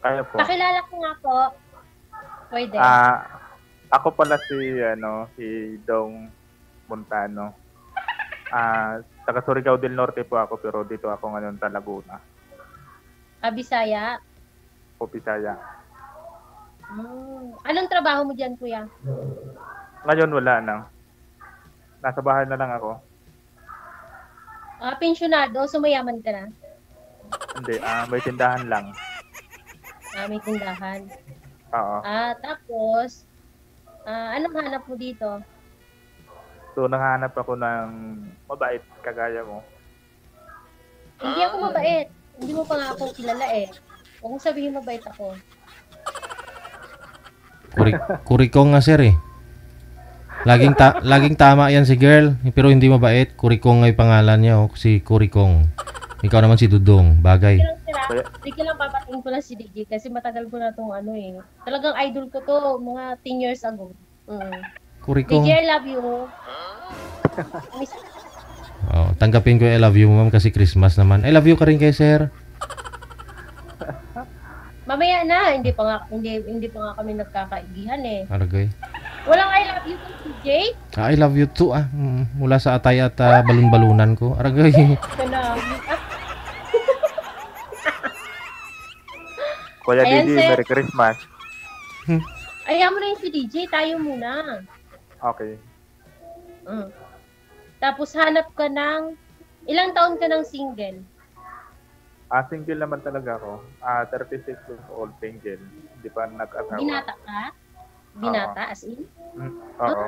Kaya po. Pakilala ko nga po. Pwede. Ako pala si Dong Montano. Taga Surigao del Norte po ako pero dito ako ngayon sa Laguna. Bisaya. Po Bisaya. Anong trabaho mo dyan, kuya? Ngayon wala na. Nasa bahay na lang ako. Pensyonado, sumayaman ka na? Hindi, may tindahan lang. May tindahan. Oo. Tapos, anong hanap mo dito? So, nanghanap ako ng mabait kagaya mo. Hindi ako mabait. Hindi mo pa nga ako kilala eh. Huwag mong sabihin mabait ako. Kurikong nga sir eh. Laging tama yan si girl, pero hindi mabait. Kurikong ay pangalan niya, si Kurikong. Ikaw naman si Dudong, bagay. Sige lang, papatingin ko lang si DJ kasi matagal ko na itong Talagang idol ko to, mga 10 years ago. Kurikong. DJ, I love you. Tanggapin ko I love you ma'am kasi Christmas naman. I love you ka rin kay sir. Mamaya na, hindi pa nga kami nagkakaigihan eh. Aragay. Walang I love you to DJ? I love you too mula sa atay at balon-balunan ko. Aragay. Kuya DJ, Merry Christmas. Ayaw mo na yung si DJ, tayo muna. Okay. Tapos hanap ka ng, ilang taon ka ng single? Single naman talaga ako. 36 years old, single. Hindi pa nag-asawa. Binata ka? Binata, as in? Oo.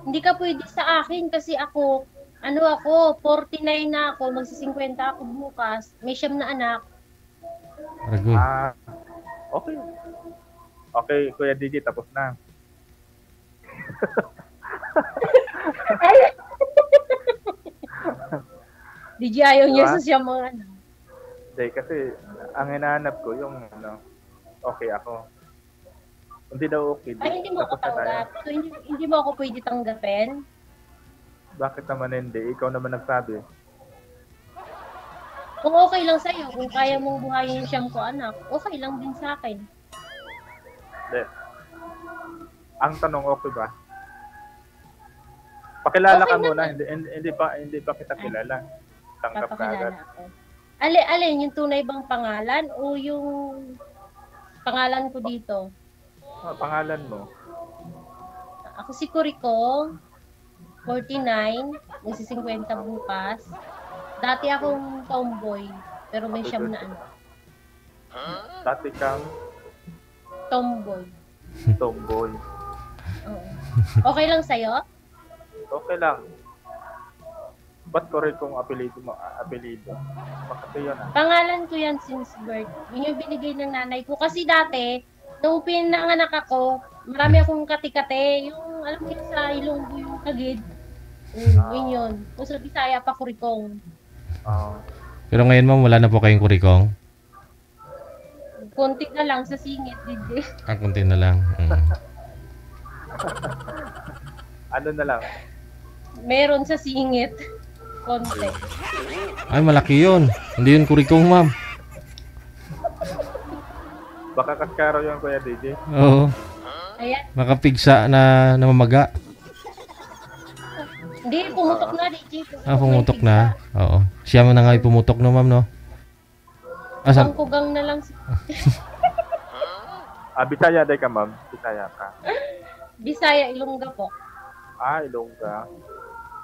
Hindi ka pwede sa akin kasi ako, 49 na ako, magsi-50 ako bukas. May 7 na anak. Aragay. Okay. Okay, Kuya DJ, tapos na. DJ, ayaw niya sa siya mga Hindi, kasi ang hinahanap ko yung okay ako. Hindi daw okay. Hindi mo ako tanggap. So, hindi mo ako pwede tanggapin? Bakit naman hindi? Ikaw naman nagsabi. Kung okay lang sa'yo, kung kaya mong buhayin yung 7 ko anak, okay lang din sa akin. Hindi. Ang tanong, okay ba? Pakilala ka muna, hindi pa kita kilala. Tanggap ka agad. Alin, yung tunay bang pangalan o yung pangalan ko dito? Pangalan mo? Ako si Kuriko, 49, magsi-50 bukas. Dati akong tomboy, pero may 7 na anak. Dati kang? Tomboy. Tomboy. Oo. Okay lang sa'yo? Okay lang. Ba't correct kung apelido mo? Bakit yun Pangalan ko yan since birth. Yun yung binigay ng nanay ko. Kasi dati, nung pinanganak ako, marami akong kati-kate. Yung, alam mo yun, sa Ilonggo yung kagid. Yun. Kung sa Bisaya pa, Kurikong. Pero ngayon ma'am, wala na po kayong Kurikong? Konti na lang sa singit, DJ. Konti na lang. Ano na lang? Meron sa singit. Konti. Ay, malaki yun. Hindi yun Kurikong ma'am. Baka kaskaro yun, Kuya DJ. Oo. Ayan. Makapigsa na namamaga. Hindi, pumutok na, DJ. Pumutok na. Oo. Siya mo na nga pumutok no, ma'am, no? Asan? Pangkugang na lang. Bisaya day ka, ma'am. Bisaya ka. Bisaya, Ilongga po. Ilongga.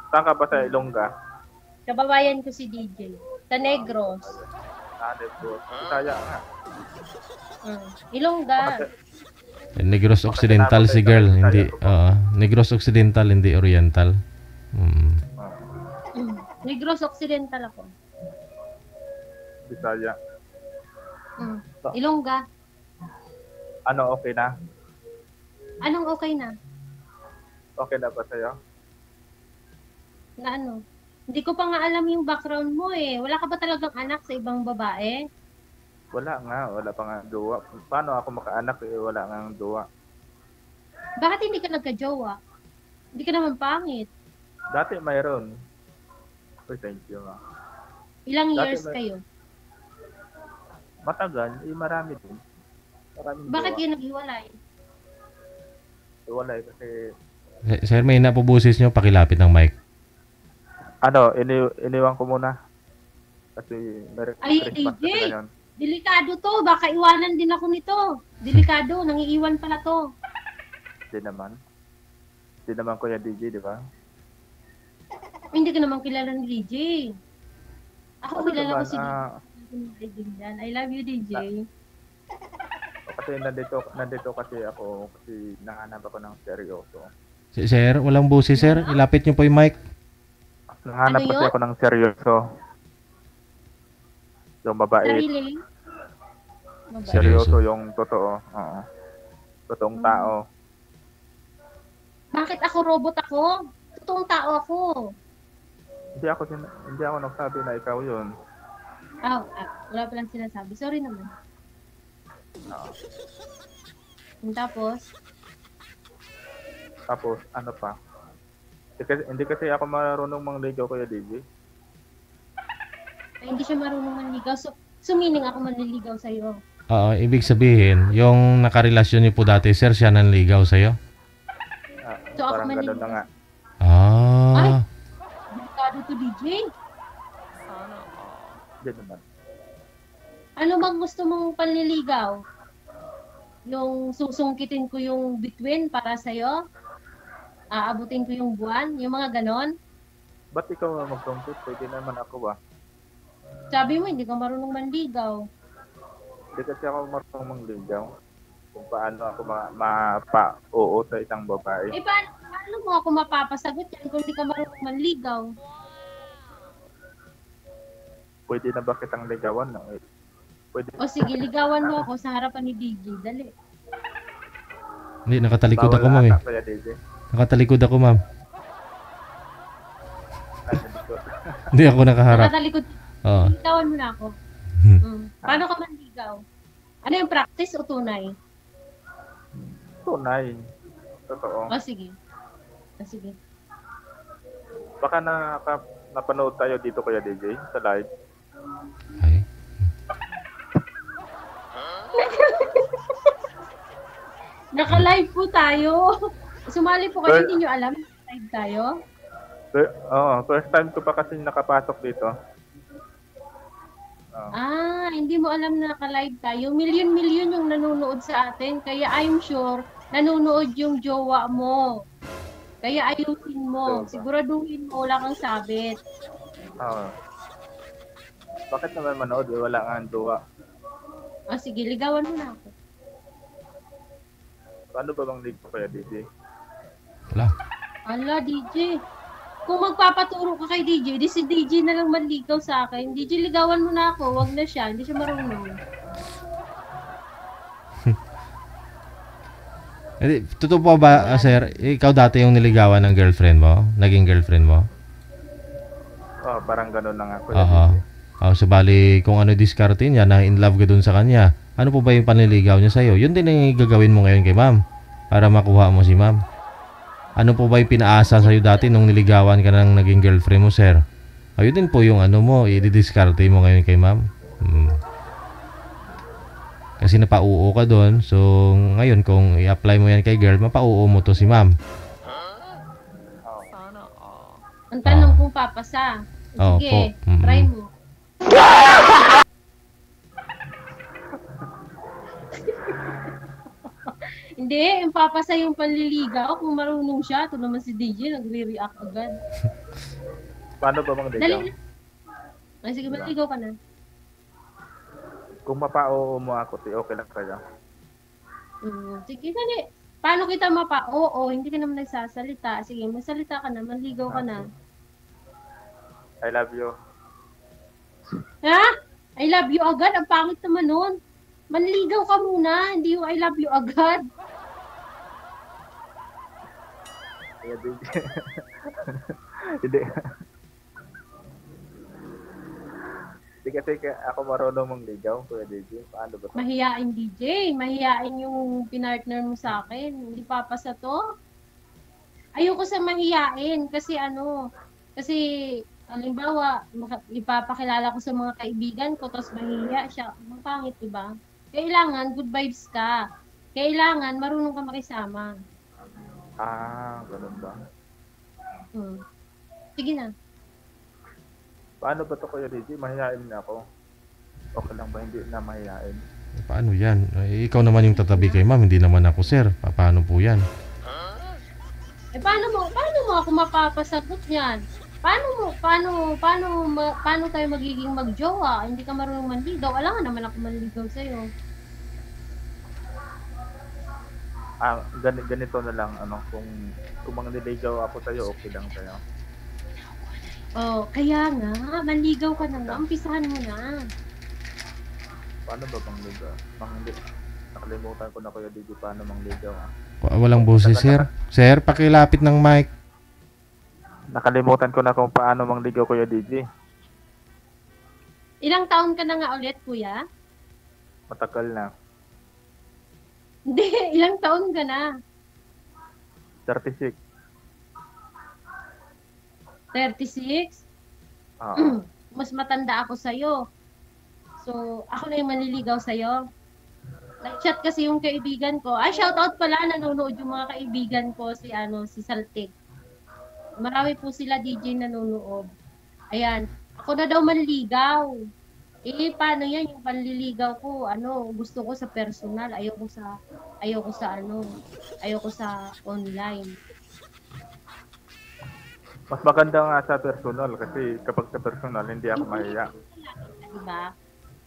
Saan ka ba sa Ilongga? Kababayan ko si DJ. Sa Negros. Negros. Bisaya nga. Ilongga. Negros Occidental si girl, hindi. Negros Occidental, hindi Oriental. Negros Occidental ako. Bisaya. Ilongga. Okay na? Anong okay na? Okay na ba sa'yo? Na ano? Hindi ko pa nga alam yung background mo eh. Wala ka ba talagang anak sa ibang babae? Wala nga. Wala pa nga jowa. Paano ako makaanak wala nga jowa? Bakit hindi ka nagka-jowa? Hindi ka naman pangit. Dati mayroon. Thank you. Ilang Dati years kayo? Matagal, marami din. Maraming Bakit jowa. yun naghiwalay? Wala kasi, Sir, may napoboses nyo, pakilapit ng mic. iniwan ko muna. Kasi Merry Ay, Christmas DJ. kasi ngayon. Delikado to. Baka iwanan din ako nito. Delikado. Nangiiwan pala to. Di naman. Di naman Kuya DJ, di ba? Hindi ka naman kilala ni DJ. Ako Ano kilala ko naman, si DJ. I love you, DJ. kasi nandito kasi ako kasi nahanap ako ng seryoso. Sir, walang boses, sir. Ilapit nyo po yung mic. Nahanap Ano kasi yun? ako ng seryoso. Yung babae, Sarili. Mabait. seryoso yung totoo. Oo. Totoong tao. Bakit ako robot ako? Totoong tao ako. Hindi ako nagsabi na ikaw yun. Wala palang sinasabi. Sorry naman. Oo. Tapos, Tapos ano pa? Hindi kasi ako marunong mangligaw Kuya DJ. ay, hindi siya marunong manligaw. So, sumining ako manliligaw sa'yo. Oo, ibig sabihin, yung nakarelasyon niyo po dati, sir, siya nanligaw sa'yo? So, ako Parang ganun manliligaw. na nga. Ay! Ah, Delikado to, DJ. Hindi naman. Ano bang gusto mong panliligaw? Yung susungkitin ko yung bituin para sa'yo? Aabutin ko yung buwan? Yung mga ganon? Ba't ikaw magtungkot? Pwede naman ako ba? Sabi mo, hindi ka marunong manligaw. Hindi kasi ako marunong mangligaw. Kung paano ako mapa-oo sa isang babae. Eh, paano mo ako mapapasagot yan kung hindi ka marunong manligaw? Pwede na ba kitang ligawan? No? Pwede. O sige, ligawan mo ako sa harapan ni DJ. Dali. hindi, nakatalikod ako, Bawal ma'am, eh. ata, Kuya DJ. Nakatalikod ako, ma'am. Ay, nandito. Hindi ako nakaharap. Nakatalikod. Oo. Ligawan mo na ako. Paano ka manligaw? Ano yung practice o tunay? Tunay. Totoo. O sige. O sige. Baka napanood tayo dito Kuya DJ sa live. Ay. Naka-live po tayo. Sumali po kayo, hindi nyo alam. Live tayo. First time ko pa kasi nakapasok dito. Hindi mo alam na naka-live tayo. Milyon-milyon yung nanonood sa atin. Kaya I'm sure, nanonood yung jowa mo. Kaya ayusin mo. Siguraduhin mo, wala kang sabit. Oo. Bakit naman manood? Wala nga ang duwa. O sige, ligawan mo na ako. Paano ba bang ligaw Kuya DJ? Wala. Ala, DJ. Kung magpapaturo ka kay DJ, di si DJ na lang manligaw sa akin. DJ, ligawan mo na ako. Wag na siya. Hindi siya marunong. Totoo po ba, sir, ikaw dati yung niligawan ng girlfriend mo? Naging girlfriend mo? Parang gano'n na nga Kuya Oo. DJ. So bali, kung ano diskarte niya, na in love ka dun sa kanya, ano po ba yung panliligaw niya sa'yo? Yun din ang gagawin mo ngayon kay ma'am, para makuha mo si ma'am. Ano po ba yung pinaasa sa'yo dati nung niligawan ka ng naging girlfriend mo, sir? Ayun din po yung ano mo, i-diskarte mo ngayon kay ma'am. Kasi napauo ka doon, so ngayon kung i-apply mo yan kay girl, mapauo mo to si ma'am. Ang tanong kung papasa. Oo Sige, po. try mo. Hindi, yung papasa yung panliligaw. Kung marunong siya, ito naman si DJ, nagre-react agad. Paano ba bang ligaw? Dali na. Ay, sige, maligaw ka na. Kung mapa-oo mo ako, okay lang kayo. Sige, dali. Paano kita Oo, hindi ka naman nagsasalita. Sige, magsalita ka na, manligaw ka na. I love you. Ha? I love you agad? Ang pangit naman nun. Manligaw ka muna, hindi yung I love you agad. Kuya DJ. Hindi. Hindi kasi ako marunong mangligaw, Kuya DJ. Paano ba? Mahiyain DJ, mahiyain yung pinartner mo sa akin. Hindi papasa to. Ayoko sa mahiyain kasi Halimbawa, ipapakilala ko sa mga kaibigan ko, tapos mahihiya siya. Ang pangit, diba? Kailangan, good vibes ka. Kailangan, marunong ka makisama. Ganun ba? Hmm. Sige na. Paano ba to Kuya DJ? Mahihain na ako. Okay lang ba hindi na mahihain? Paano yan? Ikaw naman yung tatabi kay ma'am, hindi naman ako, sir. Paano po yan? Paano mo ako mapapasagot niyan? Paano tayo magiging magjowa? Hindi ka marunong manligaw. Alam nga naman ako manligaw sa'yo. Ganito na lang, kung mangliligaw ako sa'yo, okay lang sa'yo. Oh, kaya nga, manligaw ka na nga. Umpisahan mo na. Paano ba mangligaw? Nakalimutan ko na Kuya DJ, paano mangligaw Walang boses, sir. Sir, pakilapit ng mic. Nakalimutan ko na kung paano mangligaw Kuya DJ. Ilang taon ka na nga ulit, kuya? Matagal na. Hindi, ilang taon ka na? 36. 36? Oo. Mas matanda ako sa'yo. So, ako na yung manliligaw sa'yo. Nag-chat kasi yung kaibigan ko. Shoutout pala, nanonood yung mga kaibigan ko, si Saltik. Marami po sila DJ nanonood. Ayan, ako na daw manligaw. Paano yan yung panliligaw ko? Gusto ko sa personal, ayoko sa online. Mas maganda nga sa personal kasi kapag sa personal hindi ako mahiya. Diba?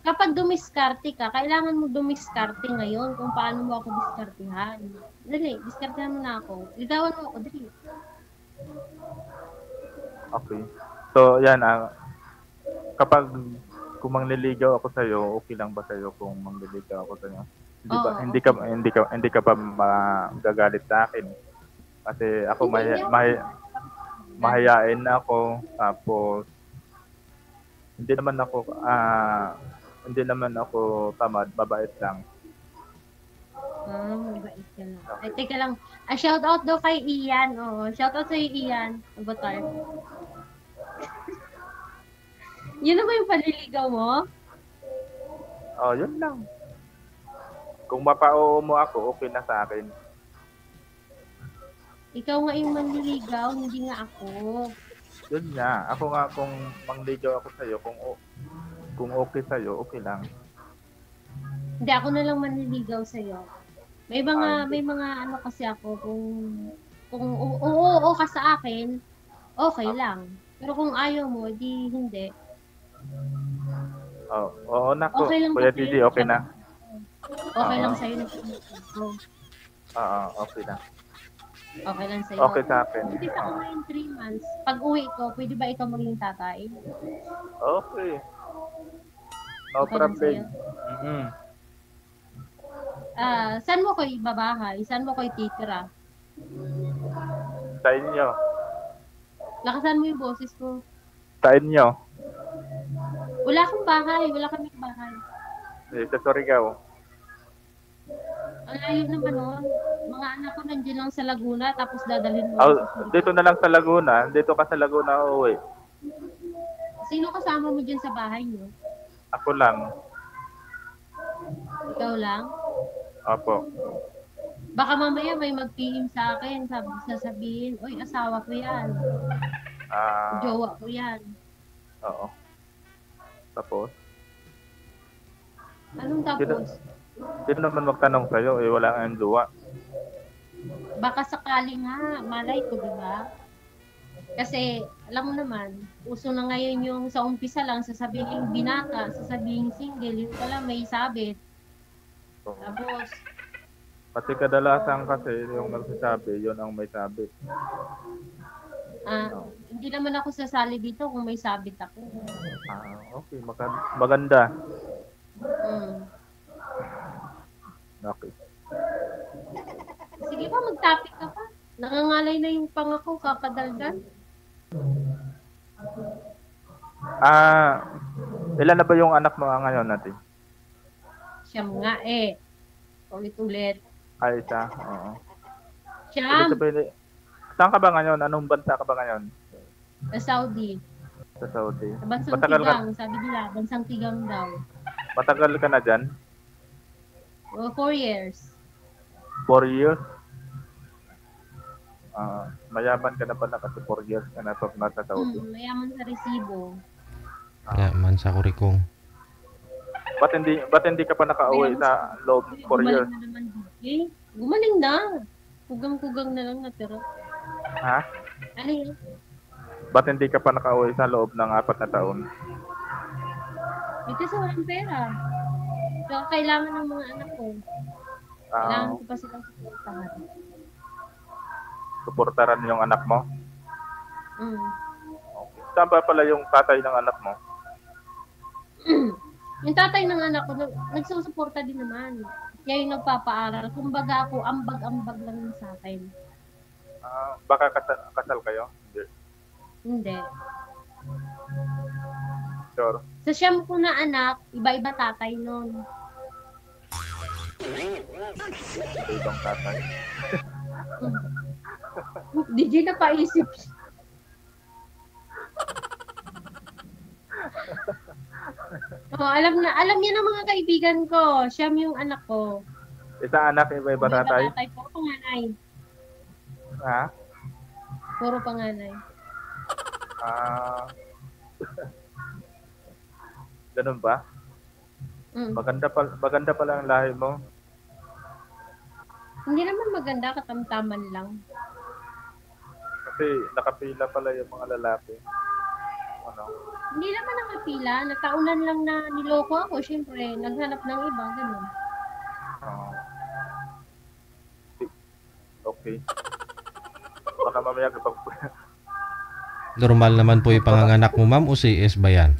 Kapag dumiskarte ka, kailangan mo dumiskarte ngayon kung paano mo ako diskartehan. Dali, diskartehan mo na ako. Ligawan mo ako, dali. Okay. So, yan kapag kung mangliligaw ako sa iyo, okay lang ba sa iyo kung mangliligaw ako sa iyo? Hindi ba Oo, hindi ka pa magagalit sa akin? Kasi ako mahiyain na ako, tapos hindi naman ako tamad, mabait lang. Mabait ka lang. Ay, teka lang. Shoutout daw kay Ian. Shoutout sa Ian. Avatar. Yun na ba yung panliligaw mo? Yun lang. Kung mapa-oo mo ako, okay na sa akin. Ikaw nga yung manliligaw, hindi nga ako. Yun nga. Ako nga kung mangligaw ako sa'yo, kung okay sa'yo, okay lang. Hindi, ako na lang manliligaw sa'yo. May mga ano kasi ako, kung oo ka sa akin, okay lang. Pero kung ayaw mo, di hindi. Oo na ko. Okay lang Kuya kasi DJ, yun. okay na. Okay lang Oo. sa'yo na Okay na. Okay lang sa'yo. Okay sa akin. Hindi pa ako ngayon 3 months. Pag uwi ko, pwede ba ikaw maging tatay? Okay. No Okay lang sa'yo? problem. Mm-hmm. Saan mo ko ibabahay? Saan mo ko ititira? Sa inyo. Lakasan mo yung boses ko. Sa inyo. Wala akong bahay. Wala kaming bahay. Sa Surigao. Ang layo naman nun. Mga anak ko nandiyan lang sa Laguna, tapos dadalhin mo ako sa Surigao. Dito na lang sa Laguna. Dito ka sa Laguna uuwi. Sino kasama mo dyan sa bahay niyo? Ako lang. Ikaw lang? Opo. Baka mamaya may mag-PM sa akin, sasabihin, oy, asawa ko yan. Jowa ko yan. Oo. Tapos? Anong tapos? Sino naman magtanong sa'yo? Wala nga yung jowa. Baka sakali nga, malay ko, di ba? Kasi, alam mo naman, uso na ngayon yung sa umpisa lang, sasabihin binata, sasabihin single, yung pala may sabit. Tapos, Kasi kadalasan kasi yung nagsasabi, yun ang may sabit. hindi naman ako sasali dito kung may sabit ako. Okay. Maganda. Okay. Sige pa, mag-topic ka pa. Nangangalay na yung pangako, kakadaldan. Ilan na ba yung anak mo ngayon natin? Siyam nga Ulit-ulit. Isa. Oo. Siyam, Saan ka ba ngayon? Anong bansa ka ba ngayon? sa Saudi. Sa Saudi. Sa bansang Matagal ka, tigang, sabi nila, bansang tigang daw. matagal ka na dyan? O, 4 years. 4 years? Mayaman ka na pala kasi 4 years ka na pag nasa Saudi. Mayaman sa resibo. Man sa kurikong. Ba't hindi ka pa nakauwi sa loob 4 years? Gumaling na naman, DJ. Gumaling na. Kugang-kugang na lang natira. Ha? Ano yun? Ba't hindi ka pa nakauwi sa loob ng 4 na taon? Ito sa walang pera. Kaya kailangan ng mga anak ko. Kailangan Ah, ko pa silang suportahan. suportaran yung anak mo? Mm. Saan ba pala yung tatay ng anak mo? Yung tatay ng anak ko, nagsusuporta din naman. Kaya yung nagpapaaral. Kumbaga ako, ambag-ambag lang yun sa akin. Baka kasal kayo? Hindi. Hindi. Sure. Sa siyam ko na anak, iba-iba tatay nun. Ito ibang tatay. DJ na paisip siya. Alam niya ng mga kaibigan ko. Siyam yung anak ko. Isa anak, iba-iba Iba-iba tatay? tatay. Puro panganay. Ha? Puro panganay. Ah. Ganun ba? Mm. Maganda pala ang lahi mo. Hindi naman maganda, katamtaman lang. Kasi nakapila pala yung mga lalaki. Ano? Hindi naman nakapila. Nataunan lang na niloko ako. Siyempre, naghanap ng iba. Ganun. Ah. Okay. Baka mamaya kapag... Normal naman po yung panganganak mo, ma'am, o CS ba yan?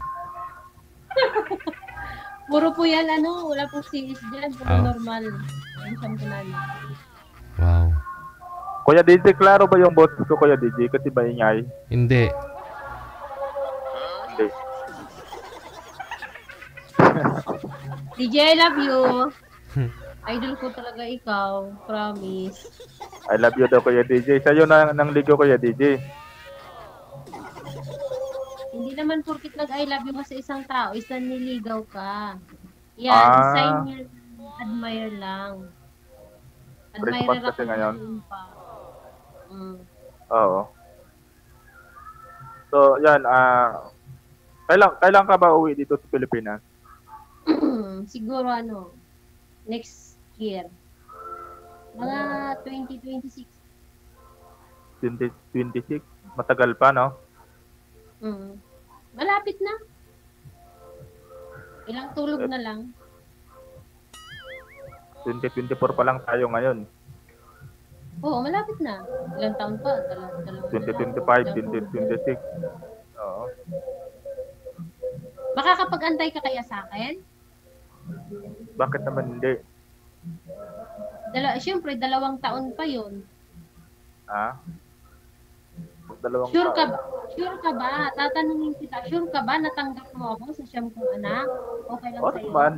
Puro po yan, wala pong CS dyan. Puro Ah. normal. Ang siyam ko na anak. Wow. Kuya DJ, klaro ba yung boses ko, Kuya DJ? Kasi maingay. Hindi. Hindi. DJ, I love you. Idol ko talaga ikaw. Promise. I love you daw, Kuya DJ. Sa'yo nang ligo, Kuya DJ. Hindi naman porkit nag-I love you ka sa isang tao, isang niligaw ka. Yan, sign niya, admire lang. Christmas Admire kasi ngayon. Pa. Mm. Oo. So, yan. Kailan ka ba uwi dito sa Pilipinas? Siguro next year. Mga 2026. 2026? Matagal pa, no? Mm. Malapit na. Ilang tulog na lang. 2024 pa lang tayo ngayon. Oo, malapit na. Ilang taon pa? 2025, 2026. Oo. Makakapag-antay ka kaya sa akin? Bakit naman hindi? Siyempre, 2 taon pa yun. Ha? Dalawang Sure ka taon. ba? Sure ka ba? Tatanungin kita, sure ka ba natanggap mo ako sa siyam kong anak? Okay lang Oo sa'yo? naman.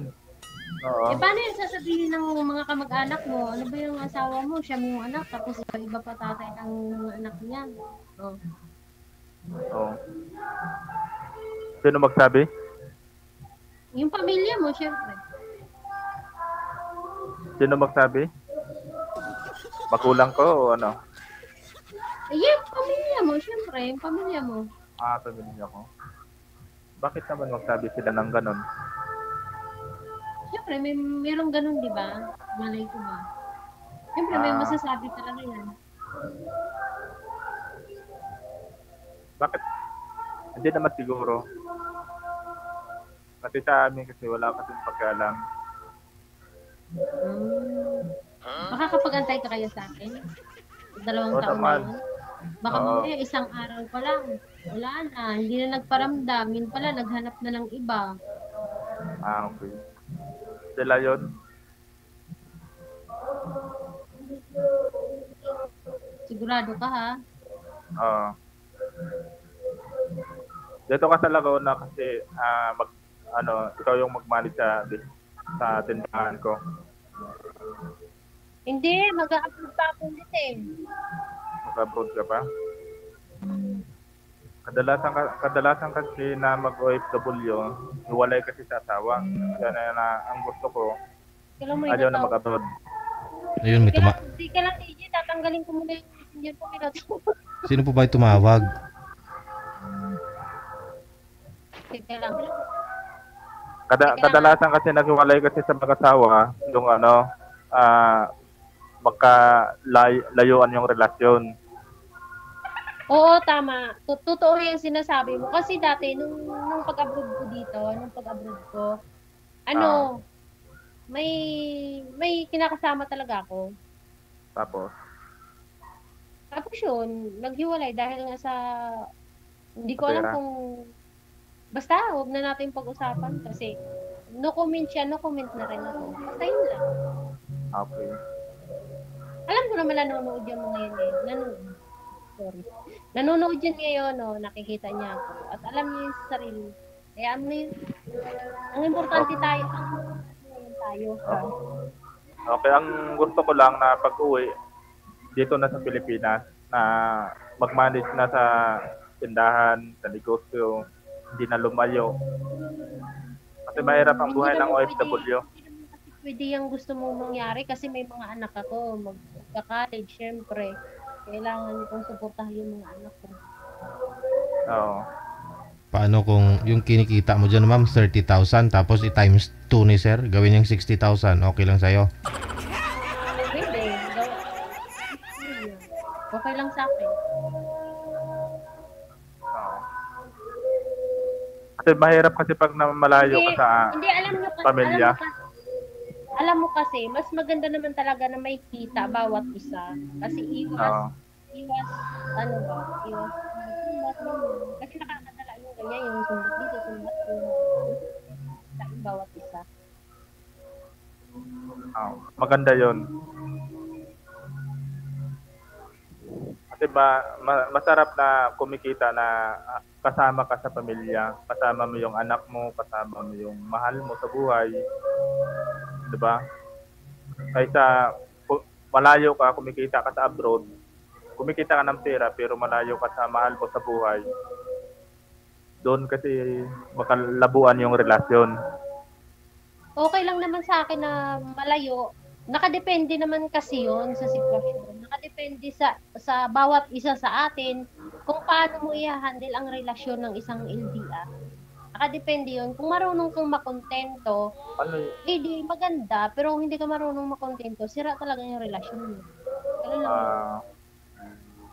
Oo. Paano yung sasabihin ng mga kamag-anak mo? Ano ba yung asawa mo? Siyam yung anak, tapos iba pa tatay ng mga anak niya. Oh. Oo. Sino magsabi? Yung pamilya mo, siyempre. Sino magsabi? Magulang ko o ano? Yung pamilya mo, siyempre. Yung pamilya mo. Pamilya ko. Bakit naman magsabi sila ng ganon? Siyempre, mayroong ganun, di ba? Malay ko ba? Siyempre, may masasabi talaga yan. Bakit? Hindi naman siguro. Kasi sa amin kasi wala kasing pagkalam. Makakapag-antay ka kaya sa akin? 2 Oo taon na naman. yun? Baka Oo. mamaya 1 araw pa lang. Wala na. Hindi na nagparamdam. Yun pala, naghanap na ng iba. Okay. Sila yun? Sigurado ka ha? Oo. Dito ka sa Laguna kasi ikaw yung mag-manage sa tindahan ko. Hindi, mag-a-upload pa ako ulit eh. Mag-abroad ka pa? Kadalasan kasi na mag-OFW, hiwalay kasi sa asawa. Yan na ang gusto ko, Kailan mo ayaw na inataw? mag-abroad. Ayun, may Di ka lang, DJ, tatanggalin ko muna yung messenger ko, pinataw. Sino po ba yung tumawag? Teka lang. Kadalasan kasi naghiwalay kasi sa mag-asawa, yung magkalayuan yung relasyon. Oo, tama. Totoo yung sinasabi mo. Kasi dati, nung pag-abroad ko dito, ano, may kinakasama talaga ako. Tapos, Tapos yun, naghiwalay dahil nga sa, hindi ko alam pera. kung, basta, huwag na natin pag-usapan kasi, no comment siya, no comment na rin ako. Basta yun lang. Okay. Alam ko naman nanonood yung mga yun eh. Nanonood yan ngayon, no, nakikita niya ako. At alam niya yung sarili. Kaya ano yun, ang importante tayo, tayo. Okay, ang gusto ko lang na pag-uwi dito na sa Pilipinas na mag-manage na sa tindahan, sa negosyo, hindi na lumayo. Kasi mahirap ang buhay ng OFW. Hindi naman kasi pwede yung gusto mong mangyari kasi may mga anak ako, magka-college, syempre. Kailangan kong suportahan yung mga anak ko. Oo. Paano kung yung kinikita mo dyan, ma'am, 30,000 tapos i-times 2 ni sir, gawin niyang 60,000, okay lang sa'yo? Pwede. Okay lang sa akin. Oo. Kasi mahirap kasi pag malayo ka sa Hindi, alam nyo kasi, pamilya. alam mo kasi, mas maganda naman talaga na may kita bawat isa. Kasi Oo. sumbat mo. Kasi nakakadala yung ganyan, yung sumbat dito, sumbat dito. Sa bawat isa. Oo. Maganda yon. Kasi masarap na kumikita na kasama ka sa pamilya, kasama mo yung anak mo, kasama mo yung mahal mo sa buhay. 'Di ba? Kaysa malayo ka, kumikita ka sa abroad, kumikita ka ng pera pero malayo ka sa mahal mo sa buhay. Doon kasi makalabuan yung relasyon. Okay lang naman sa akin na malayo. Nakadepende naman kasi yun sa sitwasyon. Nakadepende sa bawat isa sa atin kung paano mo i-handle ang relasyon ng isang LDR. Nakadepende yun. Kung marunong kang makontento, Ano di maganda. Pero kung hindi ka marunong makontento, sira talaga yung relasyon mo. Ganun lang.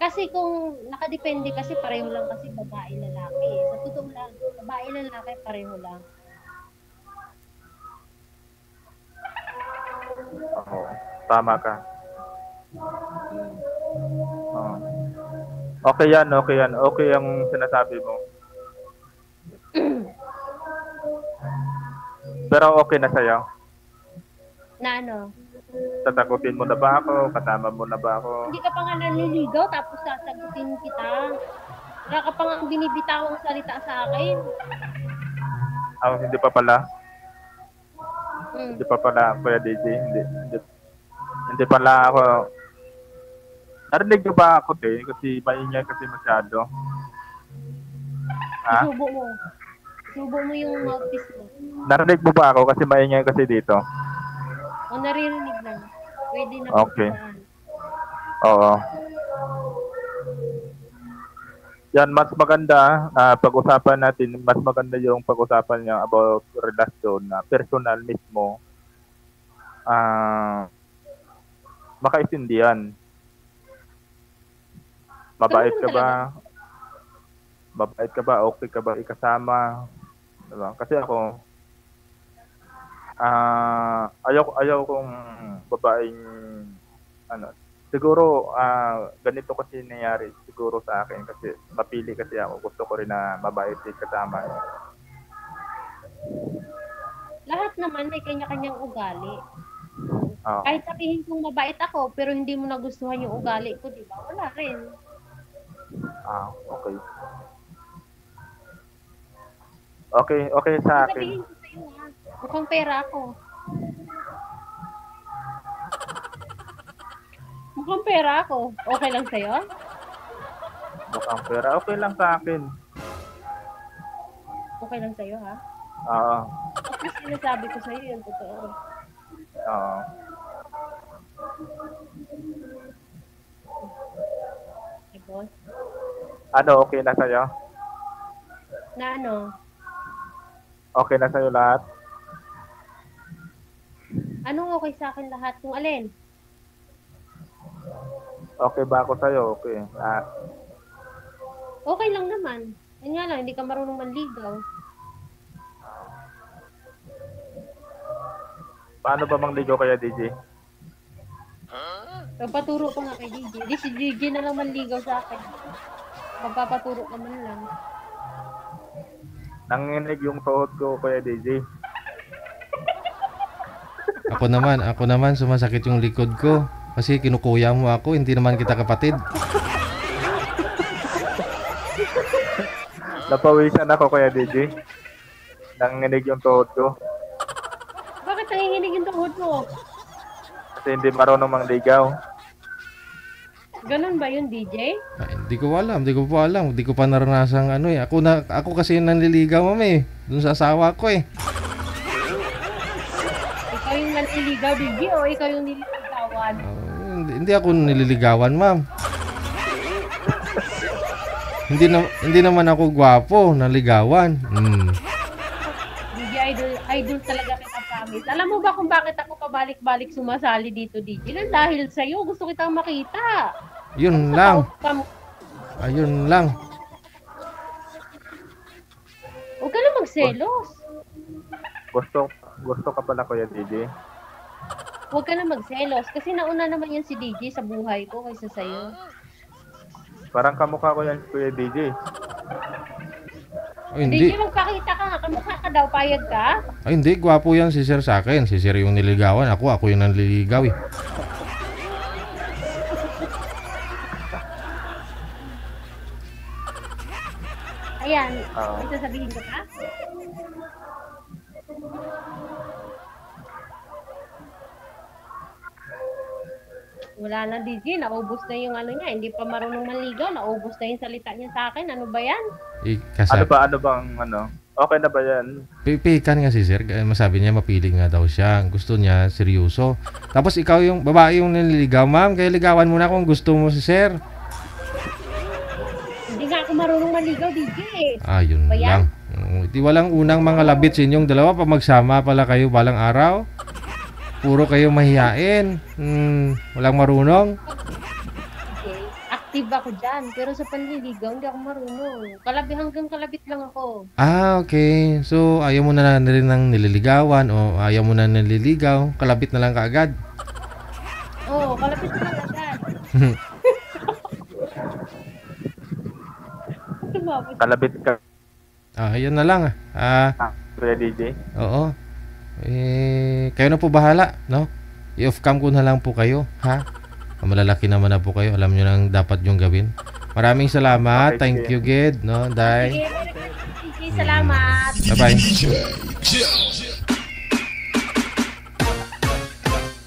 Kasi kung nakadepende kasi pareho lang kasi babae lalaki. Sa totoo lang, babae lalaki pareho lang. Oo. Tama ka. Oo. Okay yan. Okay ang sinasabi mo. Pero okay na sa'yo. Na ano? Tatakutin mo na ba ako? Kasama mo na ba ako? Hindi ka pa nga nanliligaw tapos sasagutin kita. Wala ka pa nga binibitawang salita sa akin. Hindi pa pala. Hindi pa pala, Kuya DJ. Hindi pala ako. Narinig niyo ba ako, te? Kasi maingay kasi masyado. Ha? Subo mo yung mouthpiece mo. Narinig mo ba ako? Kasi maingay kasi dito. O naririnig lang. Pwede na Okay. pagkuhaan. Oo. Yan, mas maganda, pag-usapan natin, mas maganda yung pag-usapan niya about relasyon na personal mismo. Makaintindihan. Mabait ka ba? Mabait ka ba? Okay ka ba ikasama? Diba? Kasi ako, ayaw kong babaeng, siguro, ganito kasi nangyari siguro sa akin kasi mapili kasi ako. Gusto ko rin na mabait din kasama. Lahat naman may kanya-kanyang ugali. Oo. Kahit sabihin kong mabait ako, pero hindi mo nagustuhan yung ugali ko, di ba? Wala rin. Okay. Okay sa akin. Sabihin ko sa'yo ha, mukhang pera ako. Mukhang pera ako. Okay lang sa'yo? Mukhang pera. Okay lang sa akin. okay lang sa'yo, ha? Oo. At least sinasabi ko sa'yo yung totoo. Oo. Okay, boss? Ano, okay na sa'yo? Na ano? Okay na sa'yo lahat? Anong okay sa akin lahat? Kung alin? Okay ba ako sa'yo? Okay. Okay lang naman. Yun nga lang, hindi ka marunong manligaw. Paano ba mangligaw kaya, DJ? Magpaturo ko nga kay DJ. Di si DJ na lang manligaw sa akin. Magpapaturo ka man lang. Nanginig yung tuhod ko, Kuya DJ. Ako naman sumasakit yung likod ko. Kasi kinukuya mo ako, hindi naman kita kapatid. Napawisan ako, Kuya DJ. Nanginig yung tuhod ko. Bakit nanginginig yung tuhod mo? Kasi hindi marunong mangligaw. Ganun ba yun, DJ? Ay, hindi ko alam, hindi ko pa naranasang ano eh. Ako kasi yung nanliligaw, ma'am eh. Dun sa asawa ko eh. Ikaw yung nanliligaw, DJ, o ikaw yung nililigawan? Hindi ako nililigawan, ma'am. Hindi naman ako gwapo, naligawan. DJ, idol talaga kita, promise. Alam mo ba kung bakit ako pabalik-balik sumasali dito, DJ? Lang dahil sa'yo, gusto kitang makita. Yun lang. Ayun lang. Huwag ka na magselos. Gusto ka pala, Kuya DJ. Huwag ka na magselos. Kasi nauna naman yan si DJ sa buhay ko kaysa sa'yo. Parang kamukha ko yan, Kuya DJ. Ay, hindi. DJ, magpakita ka nga. Kamukha ka daw. Payag ka? Ay, hindi. Gwapo yan si Sir sa akin. Si Sir yung nililigawan. Ako yung nanliligaw eh. Ayan. May sasabihin ka pa? Wala na, DJ. Naubos na yung ano niya. Hindi pa marunong manligaw. Naubos na yung salita niya sa akin. Ano ba yan? Ano bang okay na ba yan? Pipikan nga si Sir. Masabi niya mapili nga daw siya. Gusto niya seryoso. Tapos ikaw yung babae yung nililigaw, ma'am. Kaya ligawan mo na kung gusto mo si Sir. Hindi nga ako marunong manligaw, DJ. Yun Ba yan? lang. Di walang unang mga labit sa inyong dalawa pa magsama pala kayo balang araw. Puro kayo mahihain. Walang marunong. Okay. Active ako dyan. Pero sa panliligaw, hindi ako marunong. Hanggang kalabit lang ako. Okay. So, ayaw mo na rin ng nililigawan o ayaw mo na nililigaw. Kalabit na lang kaagad. Oo, kalabit na lang agad. Tumabot. Kalabit ka, Ayun na lang. Kuya DJ. Oo. Kayo na po bahala, no? I-off cam ko na lang po kayo, ha? Malalaki naman na po kayo. Alam nyo nang dapat yung gawin. Maraming salamat. Okay, Thank you, Gid, no? Day. Sige, salamat. Bye-bye.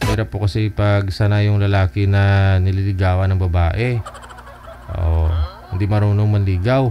Hirap po kasi pag sana yung lalaki na nililigawan ng babae. Hindi marunong manligaw.